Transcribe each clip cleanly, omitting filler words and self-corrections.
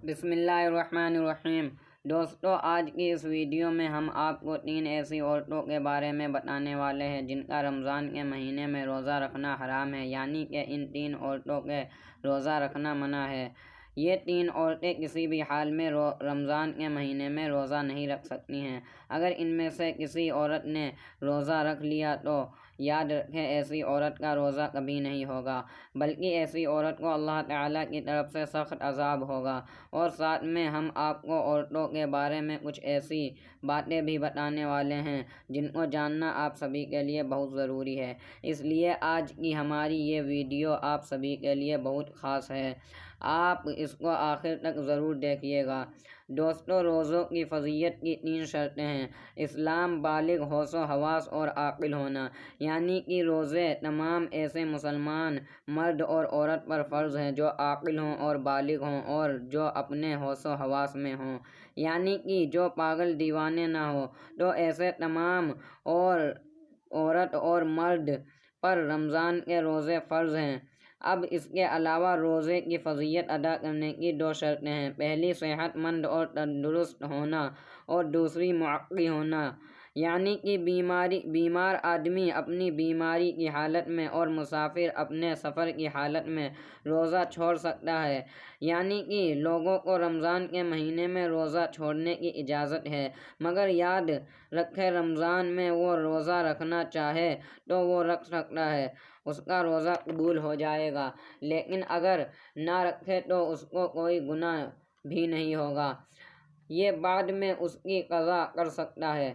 بسم اللہ الرحمن الرحیم۔ دوستو، آج کی اس ویڈیو میں ہم آپ کو 3 ایسی عورتوں کے بارے میں بتانے والے ہیں جن کا رمضان کے مہینے میں روزہ رکھنا حرام ہے، یعنی کہ ان 3 عورتوں کے روزہ رکھنا منع ہے۔ یہ 3 عورتیں کسی بھی حال میں رمضان کے مہینے میں روزہ نہیں رکھ سکتی ہیں۔ اگر ان میں سے کسی عورت نے روزہ رکھ لیا تو یاد رکھیں ایسی عورت کا روزہ کبھی نہیں ہوگا، بلکہ ایسی عورت کو اللہ تعالیٰ کی طرف سے سخت عذاب ہوگا۔ اور ساتھ میں ہم آپ کو عورتوں کے بارے میں کچھ ایسی باتیں بھی بتانے والے ہیں جن کو جاننا آپ سبھی کے لیے بہت ضروری ہے، اس لیے آج کی ہماری یہ ویڈیو آپ سبھی کے لیے بہت خاص ہے، آپ اس کو آخر تک ضرور دیکھیے گا۔ دوستو، روزوں کی فضیلت کی 3 شرطیں ہیں۔ اسلام، بالغ ہوش و حواس اور عاقل ہونا، یعنی کہ روزے تمام ایسے مسلمان مرد اور عورت پر فرض ہیں جو عاقل ہوں اور بالغ ہوں اور جو اپنے ہوش و حواس میں ہوں، یعنی کہ جو پاگل دیوانے نہ ہوں۔ تو ایسے تمام عورت اور مرد پر رمضان کے روزے فرض ہیں۔ اب اس کے علاوہ روزے کی فضیلت ادا کرنے کی 2 شرطیں ہیں۔ پہلی، صحت مند اور تندرست ہونا اور دوسری معقی ہونا، یعنی کہ بیمار آدمی اپنی بیماری کی حالت میں اور مسافر اپنے سفر کی حالت میں روزہ چھوڑ سکتا ہے، یعنی کہ لوگوں کو رمضان کے مہینے میں روزہ چھوڑنے کی اجازت ہے، مگر یاد رکھے رمضان میں وہ روزہ رکھنا چاہے تو وہ رکھ سکتا ہے، اس کا روزہ قبول ہو جائے گا، لیکن اگر نہ رکھے تو اس کو کوئی گناہ بھی نہیں ہوگا، یہ بعد میں اس کی قضا کر سکتا ہے۔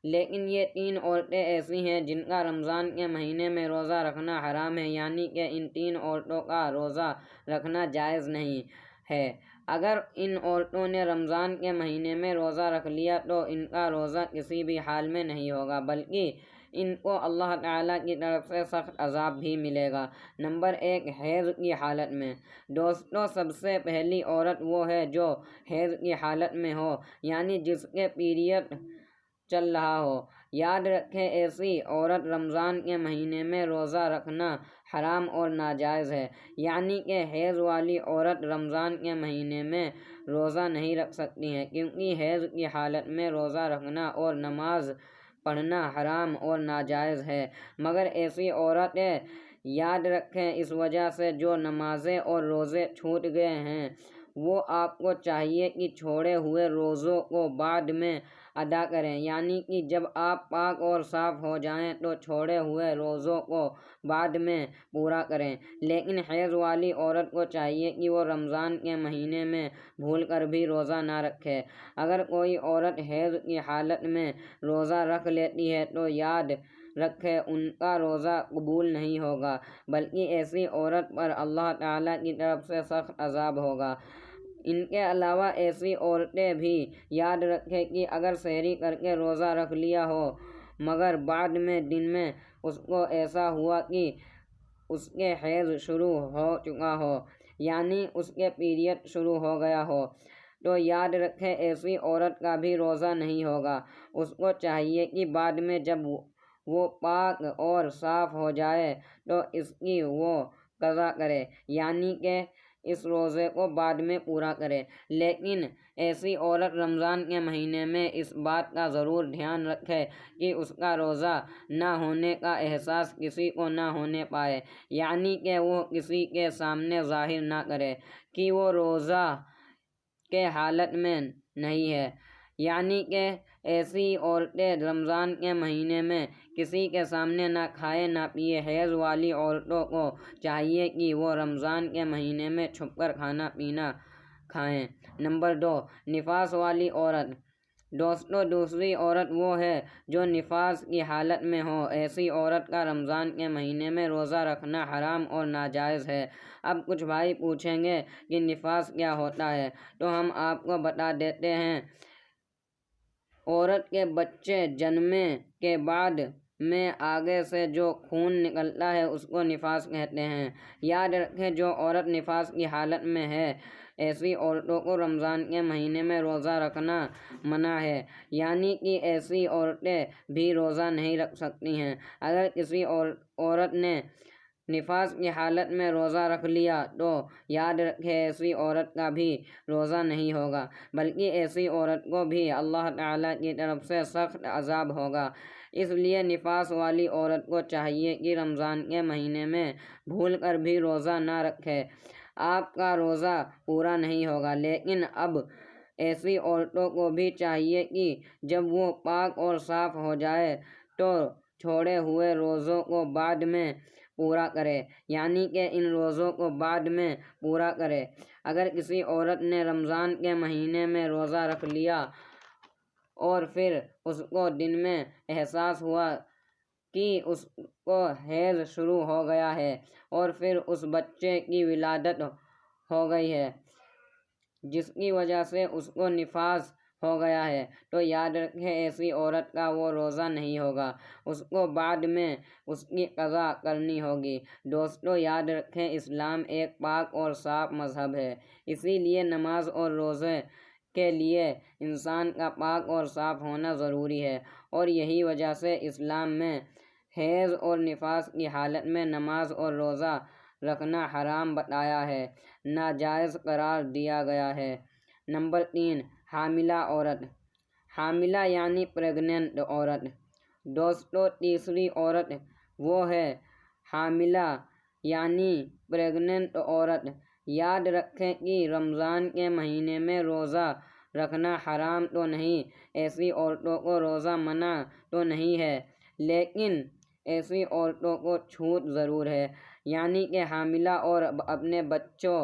لیکن یہ 3 عورتیں ایسی ہیں جن کا رمضان کے مہینے میں روزہ رکھنا حرام ہے، یعنی کہ ان 3 عورتوں کا روزہ رکھنا جائز نہیں ہے۔ اگر ان عورتوں نے رمضان کے مہینے میں روزہ رکھ لیا تو ان کا روزہ کسی بھی حال میں نہیں ہوگا، بلکہ ان کو اللہ تعالیٰ کی طرف سے سخت عذاب بھی ملے گا۔ نمبر 1، حیض کی حالت میں۔ دوستو، سب سے پہلی عورت وہ ہے جو حیض کی حالت میں ہو، یعنی جس کے پیریڈ چل رہا ہو۔ یاد رکھیں ایسی عورت رمضان کے مہینے میں روزہ رکھنا حرام اور ناجائز ہے، یعنی کہ حیض والی عورت رمضان کے مہینے میں روزہ نہیں رکھ سکتی ہے، کیونکہ حیض کی حالت میں روزہ رکھنا اور نماز پڑھنا حرام اور ناجائز ہے۔ مگر ایسی عورتیں یاد رکھیں اس وجہ سے جو نمازیں اور روزے چھوٹ گئے ہیں، وہ آپ کو چاہیے کہ چھوڑے ہوئے روزوں کو بعد میں ادا کریں، یعنی کہ جب آپ پاک اور صاف ہو جائیں تو چھوڑے ہوئے روزوں کو بعد میں پورا کریں۔ لیکن حیض والی عورت کو چاہیے کہ وہ رمضان کے مہینے میں بھول کر بھی روزہ نہ رکھے۔ اگر کوئی عورت حیض کی حالت میں روزہ رکھ لیتی ہے تو یاد رکھے ان کا روزہ قبول نہیں ہوگا، بلکہ ایسی عورت پر اللہ تعالیٰ کی طرف سے سخت عذاب ہوگا۔ ان کے علاوہ ایسی عورتیں بھی یاد رکھیں کہ اگر سحری کر کے روزہ رکھ لیا ہو مگر بعد میں دن میں اس کو ایسا ہوا کہ اس کے حیض شروع ہو چکا ہو، یعنی اس کے پیریڈ شروع ہو گیا ہو، تو یاد رکھیں ایسی عورت کا بھی روزہ نہیں ہوگا۔ اس کو چاہیے کہ بعد میں جب وہ پاک اور صاف ہو جائے تو اس کی وہ قضا کرے، یعنی کہ اس روزے کو بعد میں پورا کرے۔ لیکن ایسی عورت رمضان کے مہینے میں اس بات کا ضرور دھیان رکھے کہ اس کا روزہ نہ ہونے کا احساس کسی کو نہ ہونے پائے، یعنی کہ وہ کسی کے سامنے ظاہر نہ کرے کہ وہ روزہ کے حالت میں نہیں ہے، یعنی کہ ایسی عورتیں رمضان کے مہینے میں کسی کے سامنے نہ کھائے نہ پیے۔ حیض والی عورتوں کو چاہیے کہ وہ رمضان کے مہینے میں چھپ کر کھانا پینا کھائیں۔ نمبر 2، نفاس والی عورت۔ دوستو، دوسری عورت وہ ہے جو نفاس کی حالت میں ہو، ایسی عورت کا رمضان کے مہینے میں روزہ رکھنا حرام اور ناجائز ہے۔ اب کچھ بھائی پوچھیں گے کہ نفاس کیا ہوتا ہے، تو ہم آپ کو بتا دیتے ہیں۔ عورت کے بچے جنمنے کے بعد میں آگے سے جو خون نکلتا ہے اس کو نفاس کہتے ہیں۔ یاد رکھیں جو عورت نفاس کی حالت میں ہے ایسی عورتوں کو رمضان کے مہینے میں روزہ رکھنا منع ہے، یعنی کہ ایسی عورتیں بھی روزہ نہیں رکھ سکتی ہیں۔ اگر کسی عورت نے نفاس کی حالت میں روزہ رکھ لیا تو یاد رکھے ایسی عورت کا بھی روزہ نہیں ہوگا، بلکہ ایسی عورت کو بھی اللہ تعالیٰ کی طرف سے سخت عذاب ہوگا۔ اس لیے نفاس والی عورت کو چاہیے کہ رمضان کے مہینے میں بھول کر بھی روزہ نہ رکھے۔ آپ کا روزہ پورا نہیں ہوگا، لیکن اب ایسی عورتوں کو بھی چاہیے کہ جب وہ پاک اور صاف ہو جائے تو چھوڑے ہوئے روزوں کو بعد میں پورا کرے، یعنی کہ ان روزوں کو بعد میں پورا کرے۔ اگر کسی عورت نے رمضان کے مہینے میں روزہ رکھ لیا اور پھر اس کو دن میں احساس ہوا کہ اس کو حیض شروع ہو گیا ہے اور پھر اس بچے کی ولادت ہو گئی ہے جس کی وجہ سے اس کو نفاس ہو گیا ہے، تو یاد رکھے ایسی عورت کا وہ روزہ نہیں ہوگا، اس کو بعد میں اس کی قضا کرنی ہوگی۔ دوستو یاد رکھیں اسلام ایک پاک اور صاف مذہب ہے، اسی لیے نماز اور روزے کے لیے انسان کا پاک اور صاف ہونا ضروری ہے، اور یہی وجہ سے اسلام میں حیض اور نفاس کی حالت میں نماز اور روزہ رکھنا حرام بتایا ہے، ناجائز قرار دیا گیا ہے۔ نمبر 3، حاملہ عورت۔ حاملہ یعنی پریگننٹ عورت۔ دوستو تیسری عورت وہ ہے حاملہ یعنی پریگننٹ عورت۔ یاد رکھیں کہ رمضان کے مہینے میں روزہ رکھنا حرام تو نہیں، ایسی عورتوں کو روزہ منع تو نہیں ہے، لیکن ایسی عورتوں کو چھوٹ ضرور ہے، یعنی کہ حاملہ اور اپنے بچوں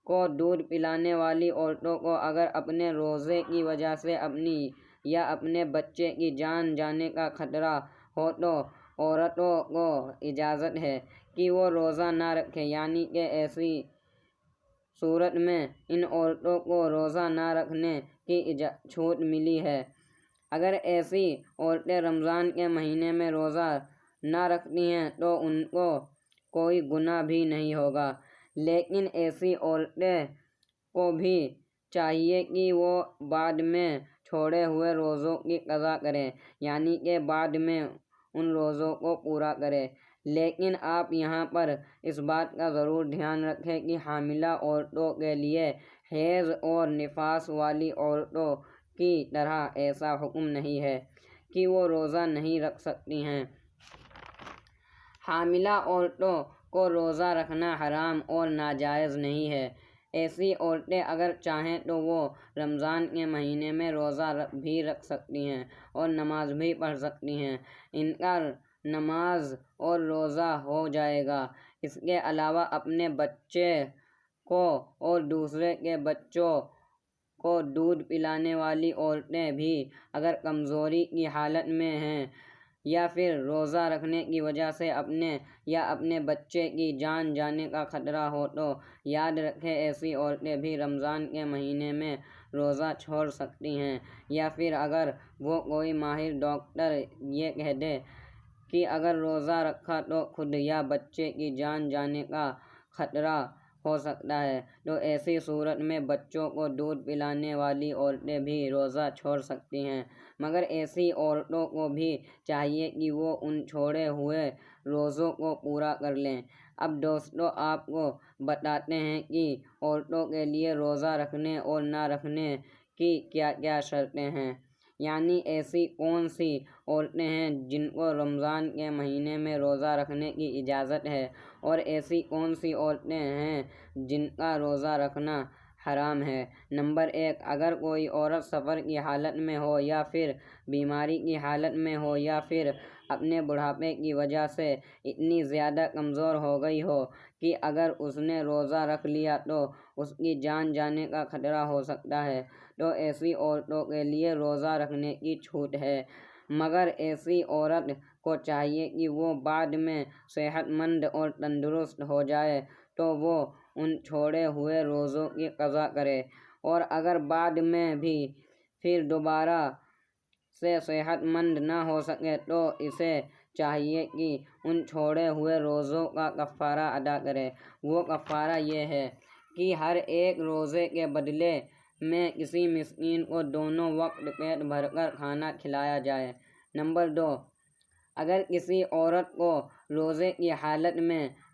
کو دودھ پلانے والی عورتوں کو اگر اپنے روزے کی وجہ سے اپنی یا اپنے بچے کی جان جانے کا خطرہ ہو تو عورتوں کو اجازت ہے کہ وہ روزہ نہ رکھیں، یعنی کہ ایسی صورت میں ان عورتوں کو روزہ نہ رکھنے کی چھوٹ ملی ہے۔ اگر ایسی عورتیں رمضان کے مہینے میں روزہ نہ رکھتی ہیں تو ان کو کوئی گناہ بھی نہیں ہوگا، لیکن ایسی عورتیں کو بھی چاہیے کہ وہ بعد میں چھوڑے ہوئے روزوں کی قضا کریں، یعنی کہ بعد میں ان روزوں کو پورا کریں۔ لیکن آپ یہاں پر اس بات کا ضرور دھیان رکھیں کہ حاملہ عورتوں کے لیے حیض اور نفاس والی عورتوں کی طرح ایسا حکم نہیں ہے کہ وہ روزہ نہیں رکھ سکتی ہیں۔ حاملہ عورتوں کو روزہ رکھنا حرام اور ناجائز نہیں ہے۔ ایسی عورتیں اگر چاہیں تو وہ رمضان کے مہینے میں روزہ بھی رکھ سکتی ہیں اور نماز بھی پڑھ سکتی ہیں، ان کا نماز اور روزہ ہو جائے گا۔ اس کے علاوہ اپنے بچے کو اور دوسرے کے بچوں کو دودھ پلانے والی عورتیں بھی اگر کمزوری کی حالت میں ہیں یا پھر روزہ رکھنے کی وجہ سے اپنے یا اپنے بچے کی جان جانے کا خطرہ ہو تو یاد رکھیں ایسی عورتیں بھی رمضان کے مہینے میں روزہ چھوڑ سکتی ہیں، یا پھر اگر وہ کوئی ماہر ڈاکٹر یہ کہہ دے کہ اگر روزہ رکھا تو خود یا بچے کی جان جانے کا خطرہ ہو سکتا ہے تو ایسی صورت میں بچوں کو دودھ پلانے والی عورتیں بھی روزہ چھوڑ سکتی ہیں، مگر ایسی عورتوں کو بھی چاہیے کہ وہ ان چھوڑے ہوئے روزوں کو پورا کر لیں۔ اب دوستو آپ کو بتاتے ہیں کہ عورتوں کے لیے روزہ رکھنے اور نہ رکھنے کی کیا کیا شرطیں ہیں، یعنی ایسی کون سی عورتیں ہیں جن کو رمضان کے مہینے میں روزہ رکھنے کی اجازت ہے اور ایسی کون سی عورتیں ہیں جن کا روزہ رکھنا حرام ہے۔ نمبر 1، اگر کوئی عورت سفر کی حالت میں ہو یا پھر بیماری کی حالت میں ہو یا پھر اپنے بڑھاپے کی وجہ سے اتنی زیادہ کمزور ہو گئی ہو کہ اگر اس نے روزہ رکھ لیا تو اس کی جان جانے کا خطرہ ہو سکتا ہے تو ایسی عورتوں کے لیے روزہ رکھنے کی چھوٹ ہے، مگر ایسی عورت کو چاہیے کہ وہ بعد میں صحت مند اور تندرست ہو جائے تو وہ ان چھوڑے ہوئے روزوں کی قضا کرے، اور اگر بعد میں بھی پھر دوبارہ سے صحت مند نہ ہو سکے تو اسے چاہیے کہ ان چھوڑے ہوئے روزوں کا کفارہ ادا کرے۔ وہ کفارہ یہ ہے کہ ہر ایک روزے کے بدلے میں کسی مسکین کو دونوں وقت پیٹ بھر کر کھانا کھلایا جائے۔ نمبر 2، اگر کسی عورت کو روزے کی حالت میں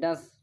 10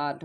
8